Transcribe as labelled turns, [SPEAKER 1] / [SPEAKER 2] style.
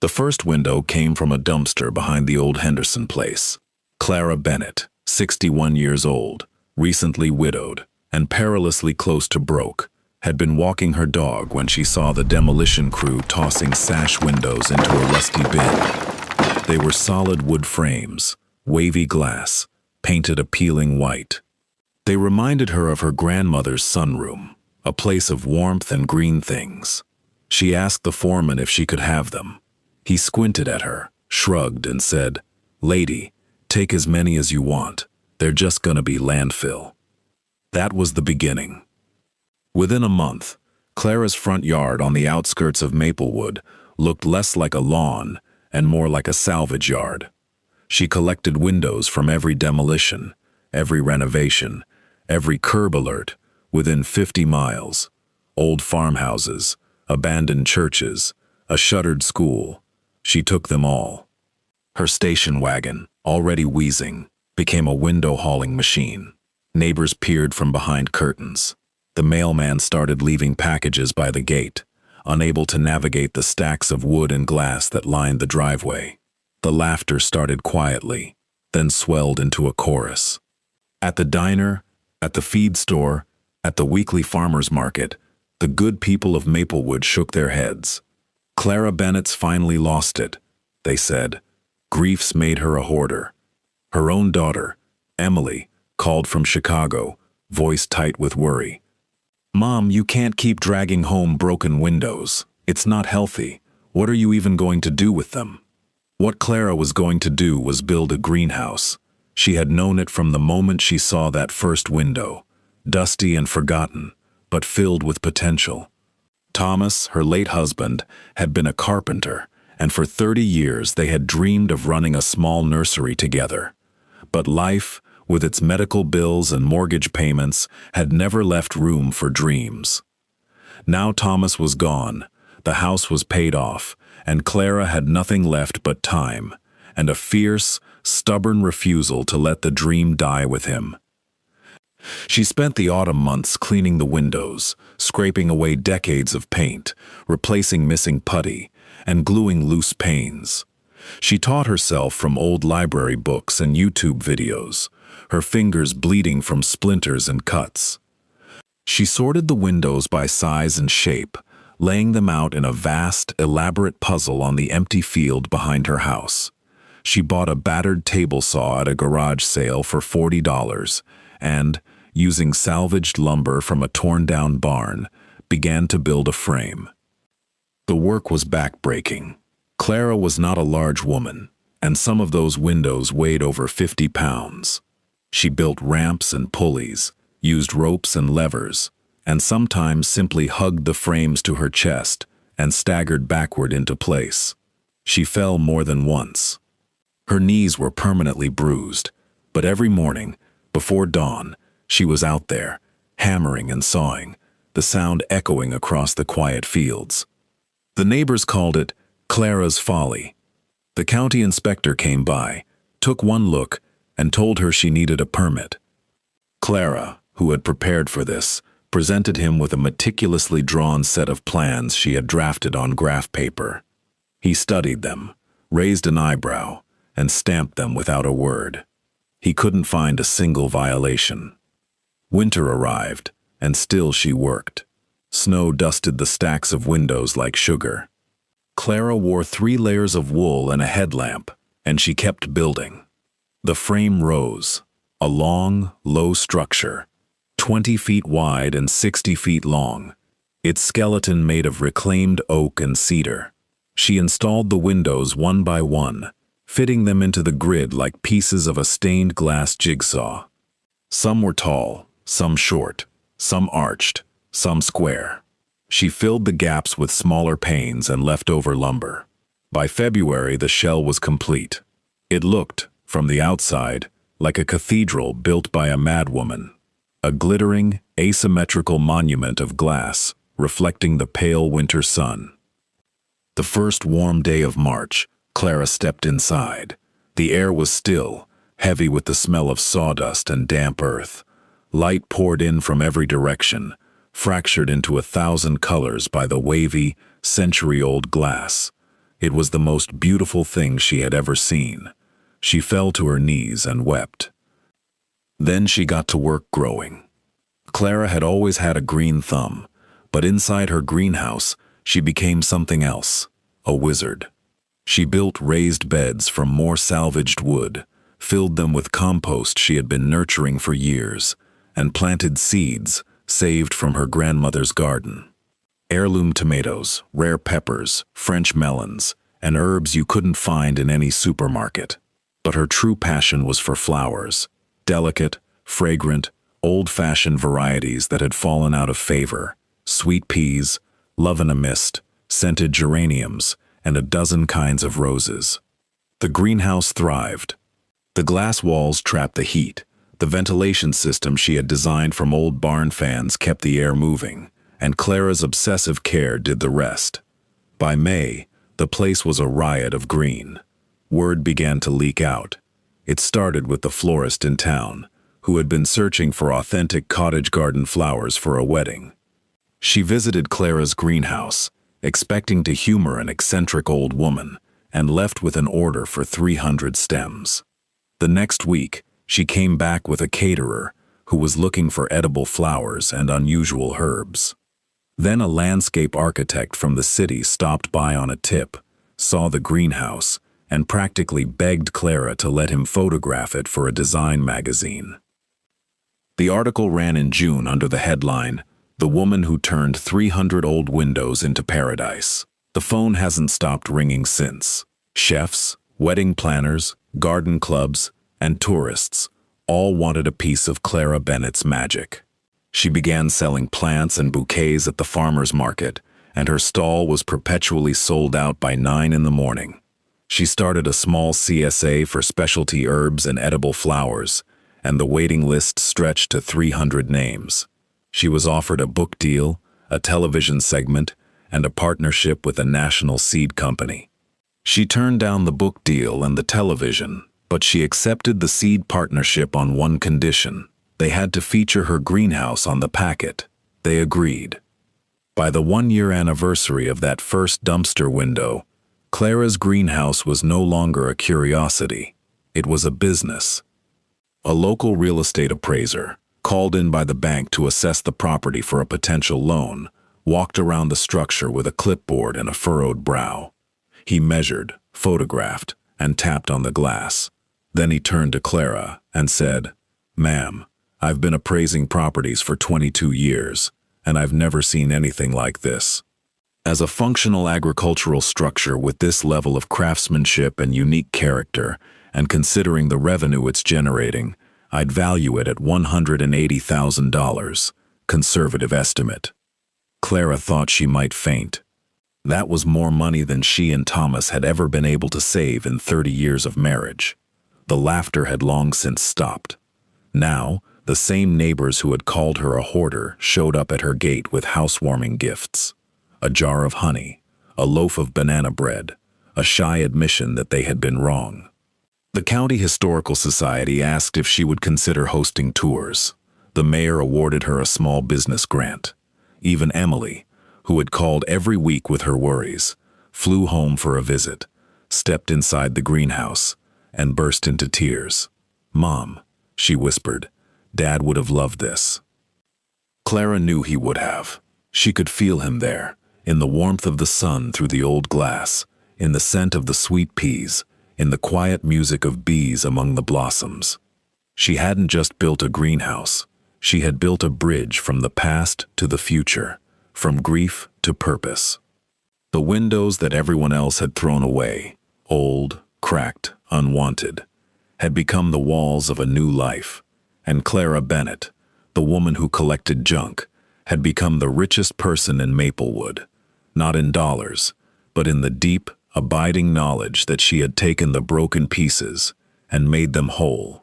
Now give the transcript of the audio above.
[SPEAKER 1] The first window came from a dumpster behind the old Henderson place. Clara Bennett, 61 years old, recently widowed, and perilously close to broke, had been walking her dog when she saw the demolition crew tossing sash windows into a rusty bin. They were solid wood frames, wavy glass, painted appealing white. They reminded her of her grandmother's sunroom, a place of warmth and green things. She asked the foreman if she could have them. He squinted at her, shrugged, and said, "Lady, take as many as you want. They're just gonna be landfill." That was the beginning. Within a month, Clara's front yard on the outskirts of Maplewood looked less like a lawn and more like a salvage yard. She collected windows from every demolition, every renovation, every curb alert within 50 miles. Old farmhouses, abandoned churches, a shuttered school. She took them all. Her station wagon, already wheezing, became a window-hauling machine. Neighbors peered from behind curtains. The mailman started leaving packages by the gate, unable to navigate the stacks of wood and glass that lined the driveway. The laughter started quietly, then swelled into a chorus. At the diner, at the feed store, at the weekly farmers market, the good people of Maplewood shook their heads. Clara Bennett's finally lost it, they said. Grief's made her a hoarder. Her own daughter, Emily, called from Chicago, voice tight with worry. "Mom, you can't keep dragging home broken windows. It's not healthy. What are you even going to do with them?" What Clara was going to do was build a greenhouse. She had known it from the moment she saw that first window, dusty and forgotten, but filled with potential. Thomas, her late husband, had been a carpenter, and for 30 years they had dreamed of running a small nursery together. But life, with its medical bills and mortgage payments, had never left room for dreams. Now Thomas was gone, the house was paid off, and Clara had nothing left but time, and a fierce, stubborn refusal to let the dream die with him. She spent the autumn months cleaning the windows, scraping away decades of paint, replacing missing putty, and gluing loose panes. She taught herself from old library books and YouTube videos, her fingers bleeding from splinters and cuts. She sorted the windows by size and shape, laying them out in a vast, elaborate puzzle on the empty field behind her house. She bought a battered table saw at a garage sale for $40 and, using salvaged lumber from a torn-down barn, began to build a frame. The work was back-breaking. Clara was not a large woman, and some of those windows weighed over 50 pounds. She built ramps and pulleys, used ropes and levers, and sometimes simply hugged the frames to her chest and staggered backward into place. She fell more than once. Her knees were permanently bruised, but every morning, before dawn, she was out there, hammering and sawing, the sound echoing across the quiet fields. The neighbors called it Clara's Folly. The county inspector came by, took one look, and told her she needed a permit. Clara, who had prepared for this, presented him with a meticulously drawn set of plans she had drafted on graph paper. He studied them, raised an eyebrow, and stamped them without a word. He couldn't find a single violation. Winter arrived, and still she worked. Snow dusted the stacks of windows like sugar. Clara wore 3 layers of wool and a headlamp, and she kept building. The frame rose, a long, low structure, 20 feet wide and 60 feet long, its skeleton made of reclaimed oak and cedar. She installed the windows one by one, fitting them into the grid like pieces of a stained glass jigsaw. Some were tall, some short, some arched, some square. She filled the gaps with smaller panes and leftover lumber. By February, the shell was complete. It looked, from the outside, like a cathedral built by a madwoman, a glittering, asymmetrical monument of glass reflecting the pale winter sun. The first warm day of March, Clara stepped inside. The air was still, heavy with the smell of sawdust and damp earth. Light poured in from every direction, fractured into 1,000 colors by the wavy, century-old glass. It was the most beautiful thing she had ever seen. She fell to her knees and wept. Then she got to work growing. Clara had always had a green thumb, but inside her greenhouse, she became something else, a wizard. She built raised beds from more salvaged wood, filled them with compost she had been nurturing for years, and planted seeds saved from her grandmother's garden. Heirloom tomatoes, rare peppers, French melons, and herbs you couldn't find in any supermarket. But her true passion was for flowers, delicate, fragrant, old-fashioned varieties that had fallen out of favor, sweet peas, love in a mist, scented geraniums, and a dozen kinds of roses. The greenhouse thrived. The glass walls trapped the heat. The ventilation system she had designed from old barn fans kept the air moving, and Clara's obsessive care did the rest. By May, the place was a riot of green. Word began to leak out. It started with the florist in town, who had been searching for authentic cottage garden flowers for a wedding. She visited Clara's greenhouse, expecting to humor an eccentric old woman, and left with an order for 300 stems. The next week, she came back with a caterer who was looking for edible flowers and unusual herbs. Then a landscape architect from the city stopped by on a tip, saw the greenhouse, and practically begged Clara to let him photograph it for a design magazine. The article ran in June under the headline, "The Woman Who Turned 300 Old Windows into Paradise." The phone hasn't stopped ringing since. Chefs, wedding planners, garden clubs, and tourists all wanted a piece of Clara Bennett's magic. She began selling plants and bouquets at the farmer's market, and her stall was perpetually sold out by 9 in the morning. She started a small CSA for specialty herbs and edible flowers, and the waiting list stretched to 300 names. She was offered a book deal, a television segment, and a partnership with a national seed company. She turned down the book deal and the television, but she accepted the seed partnership on one condition. They had to feature her greenhouse on the packet. They agreed. By the 1-year anniversary of that first dumpster window, Clara's greenhouse was no longer a curiosity. It was a business. A local real estate appraiser, called in by the bank to assess the property for a potential loan, walked around the structure with a clipboard and a furrowed brow. He measured, photographed, and tapped on the glass. Then he turned to Clara and said, "Ma'am, I've been appraising properties for 22 years, and I've never seen anything like this. As a functional agricultural structure with this level of craftsmanship and unique character, and considering the revenue it's generating, I'd value it at $180,000, conservative estimate." Clara thought she might faint. That was more money than she and Thomas had ever been able to save in 30 years of marriage. The laughter had long since stopped. Now, the same neighbors who had called her a hoarder showed up at her gate with housewarming gifts. A jar of honey, a loaf of banana bread, a shy admission that they had been wrong. The County Historical Society asked if she would consider hosting tours. The mayor awarded her a small business grant. Even Emily, who had called every week with her worries, flew home for a visit, stepped inside the greenhouse, and burst into tears. "Mom," she whispered, "Dad would have loved this." Clara knew he would have. She could feel him there, in the warmth of the sun through the old glass, in the scent of the sweet peas, in the quiet music of bees among the blossoms. She hadn't just built a greenhouse. She had built a bridge from the past to the future, from grief to purpose. The windows that everyone else had thrown away, old, cracked, unwanted, had become the walls of a new life, and Clara Bennett, the woman who collected junk, had become the richest person in Maplewood, not in dollars, but in the deep, abiding knowledge that she had taken the broken pieces and made them whole.